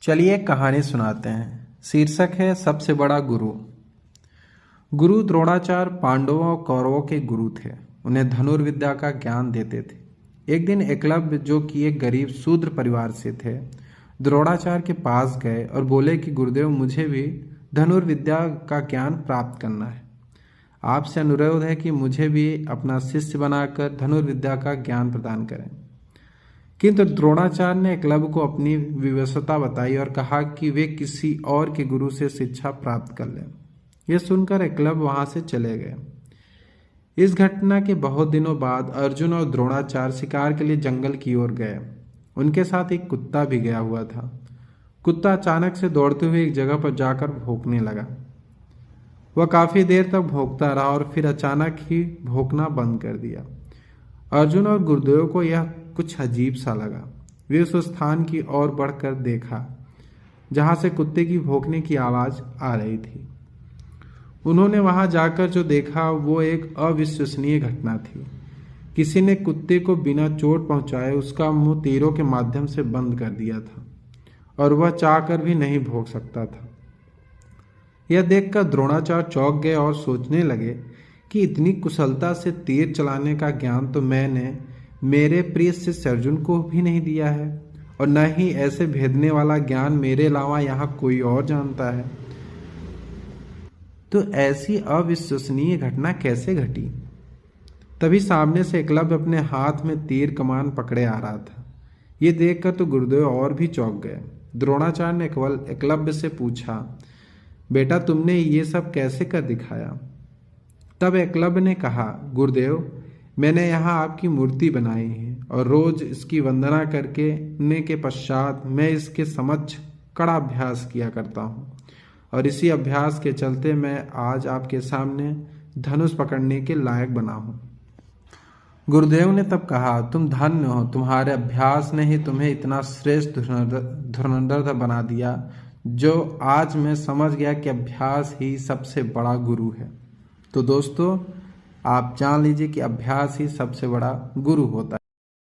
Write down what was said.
चलिए एक कहानी सुनाते हैं। शीर्षक है सबसे बड़ा गुरु। गुरु द्रोणाचार्य पांडवों और कौरवों के गुरु थे। उन्हें धनुर्विद्या का ज्ञान देते थे। एक दिन एकलव्य, जो कि एक गरीब शूद्र परिवार से थे, द्रोणाचार्य के पास गए और बोले कि गुरुदेव, मुझे भी धनुर्विद्या का ज्ञान प्राप्त करना है। आपसे अनुरोध है कि मुझे भी अपना शिष्य बनाकर धनुर्विद्या का ज्ञान प्रदान करें। किंतु द्रोणाचार्य ने एकलव्य को अपनी विवशता बताई और कहा कि वे किसी और के गुरु से शिक्षा प्राप्त कर लें। यह सुनकर एकलव्य वहां से चले गए। इस घटना के बहुत दिनों बाद अर्जुन और द्रोणाचार्य शिकार के लिए जंगल की ओर गए। उनके साथ एक कुत्ता भी गया हुआ था। कुत्ता अचानक से दौड़ते हुए एक जगह पर जाकर भौंकने लगा। वह काफी देर तक भौंकता रहा और फिर अचानक ही भौंकना बंद कर दिया। अर्जुन और गुरुदेव को यह कुछ अजीब सा लगा। वे उस स्थान की ओर बढ़कर देखा जहां से कुत्ते की भौंकने की आवाज आ रही थी। उन्होंने वहां जाकर जो देखा वो एक अविश्वसनीय घटना थी। किसी ने कुत्ते को बिना चोट पहुंचाए उसका मुंह तीरों के माध्यम से बंद कर दिया था और वह चाहकर भी नहीं भौंक सकता था। यह देखकर द्रोणाचार्य चौंक गए और सोचने लगे कि इतनी कुशलता से तीर चलाने का ज्ञान तो मैंने मेरे प्रिय शिष्य अर्जुन को भी नहीं दिया है, और न ही ऐसे भेदने वाला ज्ञान मेरे अलावा यहाँ कोई और जानता है। तो ऐसी अविश्वसनीय घटना कैसे घटी? तभी सामने से एकलव्य अपने हाथ में तीर कमान पकड़े आ रहा था। ये देखकर तो गुरुदेव और भी चौंक गए। द्रोणाचार्य ने एकलव्य से पूछा, बेटा, तुमने ये सब कैसे कर दिखाया? तब एकलव्य ने कहा, गुरुदेव, मैंने यहाँ आपकी मूर्ति बनाई है और रोज इसकी वंदना करने के पश्चात मैं इसके समक्ष कड़ा अभ्यास किया करता हूँ, और इसी अभ्यास के चलते मैं आज आपके सामने धनुष पकड़ने के लायक बना हूँ। गुरुदेव ने तब कहा, तुम धन्य हो, तुम्हारे अभ्यास ने ही तुम्हें इतना श्रेष्ठ धनुर्धर बना दिया, जो आज मैं समझ गया कि अभ्यास ही सबसे बड़ा गुरु है। तो दोस्तों, आप जान लीजिए कि अभ्यास ही सबसे बड़ा गुरु होता है।